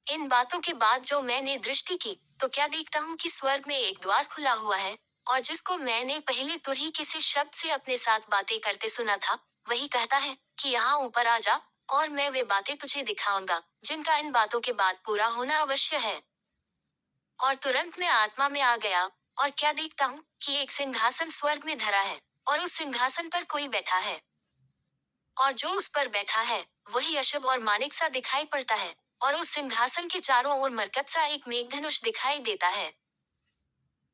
इन बातों के बाद जो मैंने दृष्टि की, तो क्या देखता हूँ कि स्वर्ग में एक द्वार खुला हुआ है, और जिसको मैंने पहले तुरही किसी शब्द से अपने साथ बातें करते सुना था, वही कहता है कि यहाँ ऊपर आ जा, और मैं वे बातें तुझे दिखाऊंगा, जिनका इन बातों के बाद पूरा होना अवश्य है। और तुरंत मैं आत्मा में आ गया, और क्या देखता हूँ कि एक सिंहासन स्वर्ग में धरा है, और उस सिंहासन पर कोई बैठा है, और जो उस पर बैठा है, वही अशुभ और मानिक सा दिखाई पड़ता है, और उस सिंहासन के चारों ओर मरकत सा एक मेघधनुष दिखाई देता है।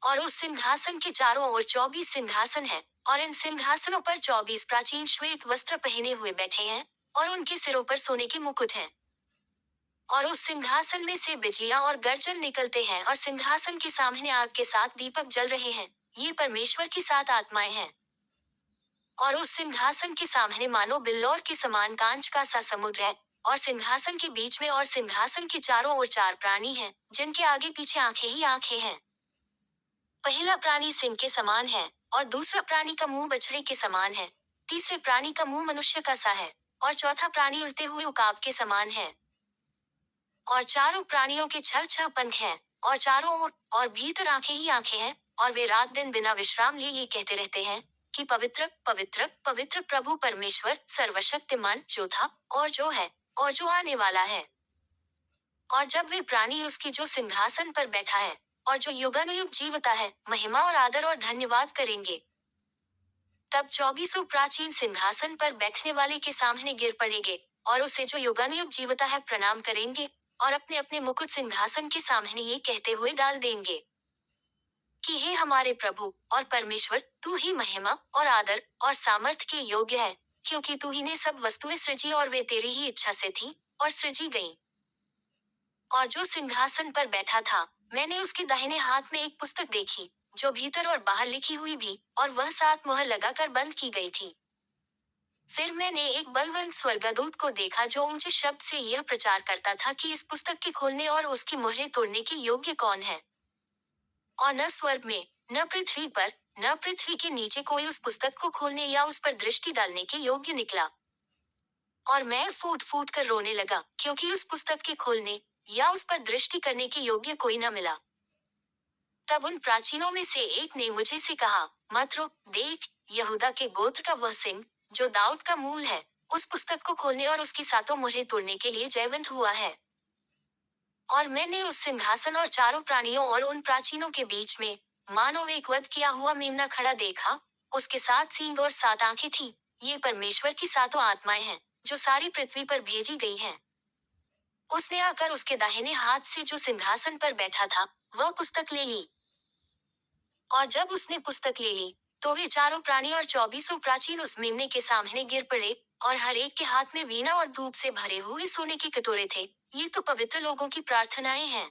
और उस सिंहासन के चारों ओर 24 सिंहासन है, और इन सिंहासनों पर 24 प्राचीन श्वेत वस्त्र पहने हुए बैठे हैं, और उनके सिरों पर सोने के मुकुट हैं। और उस सिंहासन में से बिजलियां और गर्जन निकलते हैं, और सिंहासन के सामने आग के साथ दीपक जल रहे हैं। ये परमेश्वर की 7 आत्माएं हैं। और उस सिंहासन के सामने मानो बिल्लौर के समान कांच का सा समुद्र है, और सिंहासन के बीच में और सिंहासन के चारों ओर 4 प्राणी हैं, जिनके आगे पीछे आंखें ही आंखें हैं। पहला प्राणी सिंह के समान है, और दूसरा प्राणी का मुंह बछड़े के समान है, तीसरे प्राणी का मुंह मनुष्य का सा है, और चौथा प्राणी उड़ते हुए उकाब के समान है। और चारों प्राणियों के 6 पंख हैं, और चारों ओर और भीतर आंखें ही आंखें हैं, और वे रात दिन बिना विश्राम लिए ये कहते रहते हैं कि पवित्र पवित्र पवित्र प्रभु परमेश्वर सर्वशक्तिमान, जो था और जो है और जो आने वाला है। और जब वे प्राणी उसकी जो सिंहासन पर बैठा है और जो युगानुयुग जीवता है, महिमा और आदर और धन्यवाद करेंगे, तब 24 प्राचीन सिंहासन पर बैठने वाले के सामने गिर पड़ेंगे, और उसे जो युगानुयुग जीवता है प्रणाम करेंगे, और अपने अपने मुकुट सिंहासन के सामने ये कहते हुए डाल देंगे कि हे हमारे प्रभु और परमेश्वर, तू ही महिमा और आदर और सामर्थ के योग्य है, क्योंकि तू ही ने सब वस्तुएं सृजी, और वे तेरी ही इच्छा से थी और सृजी गईं। और जो सिंहासन पर बैठा था, मैंने उसके दाहिने हाथ में एक पुस्तक देखी, जो भीतर और बाहर लिखी हुई भी, और वह 7 मुहर लगाकर बंद की गई थी। फिर मैंने एक बलवन्त स्वर्गदूत को देखा, जो ऊंचे शब्द से यह प्रचार करता था कि इस पुस्तक के खोलने और उसकी मुहरें तोड़ने के योग्य कौन है। और न स्वर्ग में, न पृथ्वी पर, न पृथ्वी के नीचे कोई उस पुस्तक को खोलने या उस पर दृष्टि डालने के योग्य निकला। और मैं फूट फूट कर रोने लगा, क्योंकि उस पुस्तक के खोलने या उस पर दृष्टि करने के योग्य कोई न मिला। तब उन प्राचीनों में से एक ने मुझे से कहा, मत रो, देख, यहूदा के गोत्र का वह सिंह, जो दाऊद का मूल है, उस पुस्तक को खोलने और उसकी 7 मुहरें तोड़ने के लिए जयवंत हुआ है। और मैंने उस सिंहासन और चारों प्राणियों और उन प्राचीनों के बीच में मानो एक वध किया हुआ मेमना खड़ा देखा। उसके 7 सींग और 7 आंखें थी। ये परमेश्वर की 7 आत्माएं हैं, जो सारी पृथ्वी पर भेजी गई हैं। उसने आकर उसके दाहिने हाथ से जो सिंहासन पर बैठा था, वह पुस्तक ले ली। और जब उसने पुस्तक ले ली, तो वे चारों प्राणी और 24 प्राचीन उस मेमने के सामने गिर पड़े, और हर एक के हाथ में वीणा और धूप से भरे हुए सोने के कटोरे थे। ये तो पवित्र लोगों की प्रार्थनाएं हैं।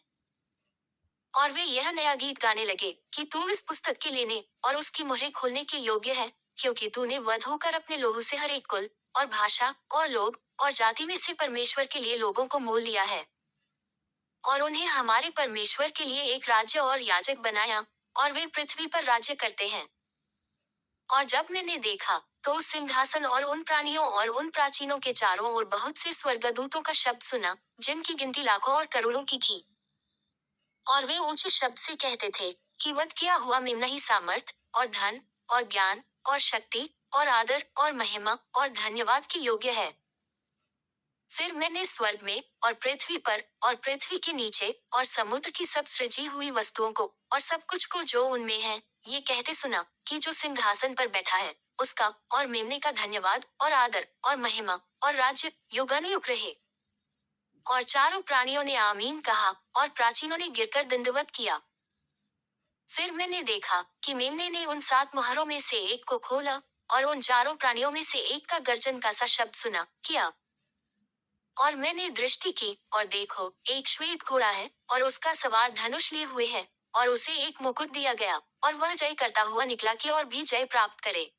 और वे यह नया गीत गाने लगे कि तू इस पुस्तक के लेने और उसकी मुहरें खोलने के योग्य है, क्योंकि तूने वध होकर अपने लोगों से हर एक कुल और भाषा और लोग और जाति में से परमेश्वर के लिए लोगों को मोल लिया है, और उन्हें हमारे परमेश्वर के लिए एक राज्य और याजक बनाया, और वे पृथ्वी पर राज्य करते हैं। और जब मैंने देखा, तो उस सिंहासन और उन प्राणियों और उन प्राचीनों के चारों ओर बहुत से स्वर्गदूतों का शब्द सुना, जिनकी गिनती लाखों और करोड़ों की थी। और वे ऊंचे शब्द से कहते थे कि वध किया हुआ मेमना ही सामर्थ और धन और ज्ञान और शक्ति और आदर और महिमा और धन्यवाद के योग्य है। फिर मैंने स्वर्ग में और पृथ्वी पर और पृथ्वी के नीचे और समुद्र की सब सृजी हुई वस्तुओं को और सब कुछ को जो उनमें है, ये कहते सुना कि जो सिंहासन पर बैठा है, उसका और मेमने का धन्यवाद और आदर और महिमा और राज्य युगानुयुग रहे। और चारों प्राणियों ने आमीन कहा, और प्राचीनों ने गिरकर दंडवत किया। फिर मैंने देखा कि मेमने ने उन 7 मुहरों में से एक को खोला, और उन चारों प्राणियों में से एक का गर्जन का सा शब्द सुना किया। और मैंने दृष्टि की, और देखो, एक श्वेत घोड़ा है, और उसका सवार धनुष लिए हुए है, और उसे एक मुकुट दिया गया, और वह जय करता हुआ निकला कि और भी जय प्राप्त करे।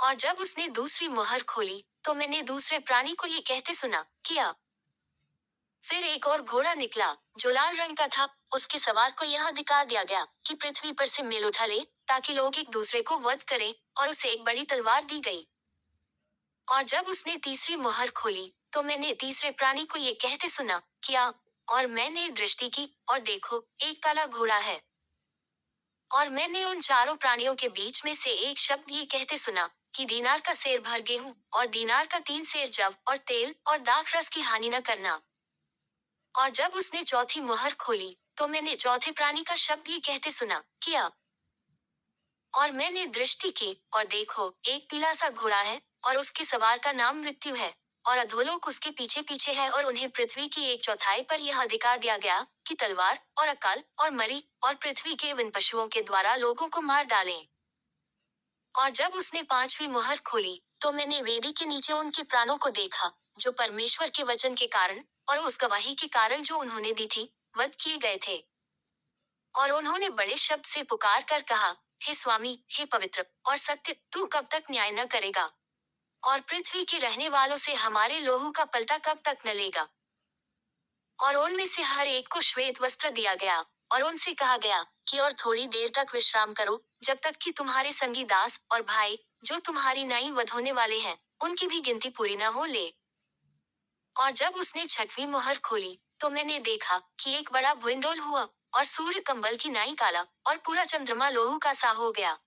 और जब उसने दूसरी मुहर खोली, तो मैंने दूसरे प्राणी को ये कहते सुना किया। फिर एक और घोड़ा निकला, जो लाल रंग का था। उसके सवार को यह अधिकार दिया गया कि पृथ्वी पर से मेल उठा ले, ताकि लोग एक दूसरे को वध करें, और उसे एक बड़ी तलवार दी गई। और जब उसने तीसरी मुहर खोली, तो मैंने तीसरे प्राणी को ये कहते सुना किया। और मैंने दृष्टि की, और देखो, एक काला घोड़ा है। और मैंने उन चारों प्राणियों के बीच में से एक शब्द ये कहते सुना कि दीनार का सेर भर गेहूं और दीनार का 3 सेर जव और तेल और दाख रस की हानि न करना। और जब उसने चौथी मुहर खोली, तो मैंने चौथे प्राणी का शब्द ये कहते सुना किया। और मैंने दृष्टि की, और देखो, एक पीला सा घोड़ा है, और उसके सवार का नाम मृत्यु है, और अधोलोक उसके पीछे पीछे है, और उन्हें पृथ्वी की 1/4 पर यह अधिकार दिया गया कि तलवार और अकाल और मरी और पृथ्वी के विन पशुओं के द्वारा लोगों को मार डालें। और जब उसने 5वीं मुहर खोली, तो मैंने वेदी के नीचे उनके प्राणों को देखा, जो परमेश्वर के वचन के कारण और उस गवाही के कारण जो उन्होंने दी थी, वध किए गए थे। और उन्होंने बड़े शब्द से पुकार कर कहा, हे स्वामी, हे पवित्र और सत्य, तू कब तक न्याय न करेगा? और पृथ्वी के रहने वालों से हमारे लोहू का पलटा कब तक न लेगा? और उनमें से हर एक को श्वेत वस्त्र दिया गया, और उनसे कहा गया कि और थोड़ी देर तक विश्राम करो, जब तक कि तुम्हारे संगी दास और भाई, जो तुम्हारी नई वध होने वाले हैं, उनकी भी गिनती पूरी न हो ले। और जब उसने 6वीं मुहर खोली, तो मैंने देखा कि एक बड़ा भूइंडोल हुआ, और सूर्य कंबल की नाई काला, और पूरा चंद्रमा लोहू का सा हो गया।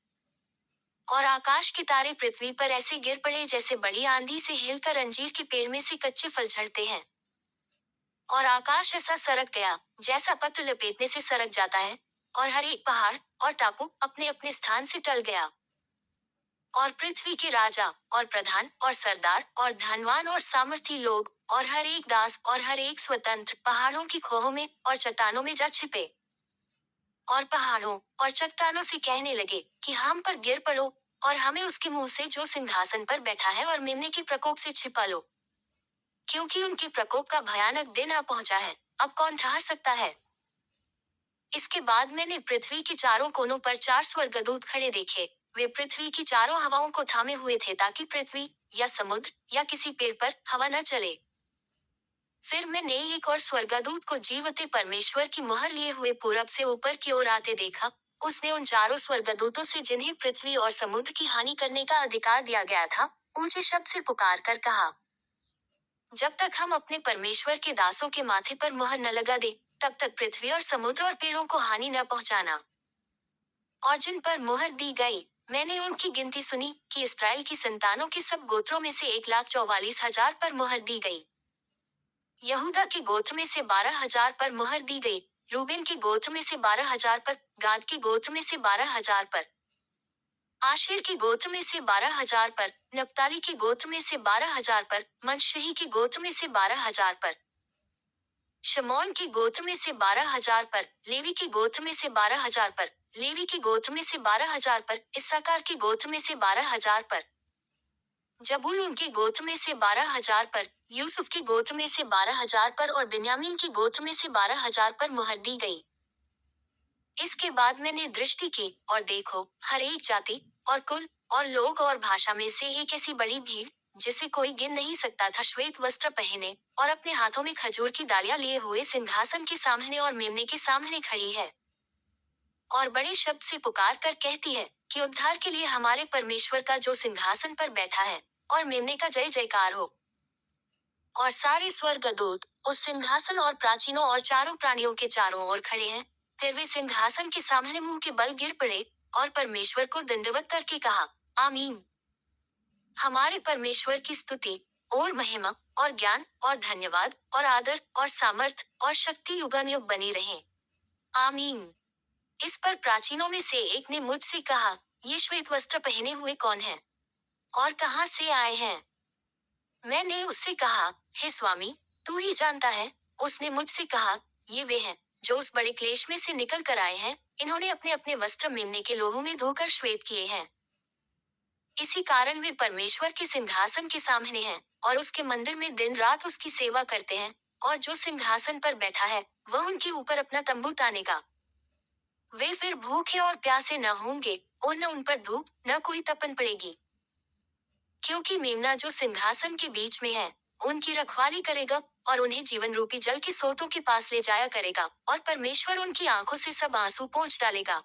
और आकाश के तारे पृथ्वी पर ऐसे गिर पड़े जैसे बड़ी आंधी से हिलकर अंजीर के पेड़ में से कच्चे फल झड़ते हैं। और आकाश ऐसा सरक गया, जैसा पत्र लपेटने से सरक जाता है, और हर एक पहाड़ और टापू अपने अपने स्थान से टल गया। और पृथ्वी के राजा और प्रधान और सरदार और धनवान और सामर्थी लोग और हर एक दास और हर एक स्वतंत्र पहाड़ों की खोहों में और चट्टानों में जा छिपे। और पहाड़ों और चट्टानों से कहने लगे कि हम पर गिर पड़ो, और हमें उसके मुंह से जो सिंहासन पर बैठा है और मेमने के प्रकोप से छिपा लो, क्योंकि उनके प्रकोप का भयानक दिन आ पहुंचा है। अब कौन ठहर सकता है? इसके बाद मैंने पृथ्वी के चारों कोनों पर 4 स्वर्गदूत खड़े देखे। वे पृथ्वी की चारों हवाओं को थामे हुए थे, ताकि पृथ्वी या समुद्र या किसी पेड़ पर हवा न चले। फिर मैंने एक और स्वर्गदूत को जीवते परमेश्वर की मुहर लिए हुए पूरब से ऊपर की ओर आते देखा। उसने उन चारों स्वर्गदूतों से, जिन्हें पृथ्वी और समुद्र की हानि करने का अधिकार दिया गया था, ऊंचे शब्द से पुकार कर कहा, जब तक हम अपने परमेश्वर के दासों के माथे पर मुहर न लगा दे, तब तक पृथ्वी और समुद्र और पेड़ों को हानि न पहुंचाना। और जिन पर मुहर दी गई, मैंने उनकी गिनती सुनी कि इस्राएल की संतानों के सब गोत्रों में से 1,44,000 पर मुहर दी गई। यहूदा के गोत्र में से 12,000 पर मुहर दी गई, रूबेन के गोत्र में से 12,000 पर, गाद के गोत्र में से 12,000 पर, आशेर के गोत्र में से 12,000 पर, नप्ताली के गोत्र में से 12,000 पर, मनश्शेही के गोत्र में से 12,000 पर, शमौन के गोत्र में से 12,000 पर, लेवी के गोत्र में से 12,000 पर, लेवी के गोत्र में से 12,000 पर, इस्साकार के गोत्र में से 12,000 पर, जबूलून के गोत्र में से 12,000 पर, यूसुफ के गोत्र में से 12,000 पर और बिन्यामीन के गोत्र में से 12,000 पर मुहर दी गई। इसके बाद मैंने दृष्टि की, और देखो, हर एक जाति और कुल और लोग और भाषा में से एक ऐसी बड़ी भीड़, जिसे कोई गिन नहीं सकता था, श्वेत वस्त्र पहने और अपने हाथों में खजूर की डालियां लिए हुए सिंहासन के सामने और मेमने के सामने खड़ी है। और बड़े शब्द से पुकार कर कहती है कि उद्धार के लिए हमारे परमेश्वर का जो सिंहासन पर बैठा है और मेमने का जय जयकार हो। और सारे स्वर्गदूत उस सिंहासन और प्राचीनों और चारों प्राणियों के चारों ओर खड़े हैं। फिर वे सिंहासन के सामने मुंह के बल गिर पड़े और परमेश्वर को दंडवत करके कहा, आमीन। हमारे परमेश्वर की स्तुति और महिमा और ज्ञान और धन्यवाद और आदर और सामर्थ और शक्ति युगानुयुग बनी रहे, आमीन। इस पर प्राचीनों में से एक ने मुझसे कहा, ये श्वेत वस्त्र पहने हुए कौन है और कहाँ से आए हैं? मैंने उससे कहा, हे स्वामी, तू ही जानता है। उसने मुझसे कहा, ये वे हैं जो उस बड़े क्लेश में से निकल कर आए हैं। इन्होंने अपने अपने वस्त्र मेमने के लोहू में धोकर श्वेत किए हैं। इसी कारण वे परमेश्वर के सिंहासन के सामने हैं और उसके मंदिर में दिन रात उसकी सेवा करते हैं। और जो सिंहासन पर बैठा है, वह उनके ऊपर अपना तंबू तानेगा। वे फिर भूखे और प्यासे न होंगे, और न उन पर धूप न कोई तपन पड़ेगी, क्योंकि मेमना जो सिंहासन के बीच में है, उनकी रखवाली करेगा और उन्हें जीवन रूपी जल के सोतों के पास ले जाया करेगा, और परमेश्वर उनकी आंखों से सब आंसू पोंछ डालेगा।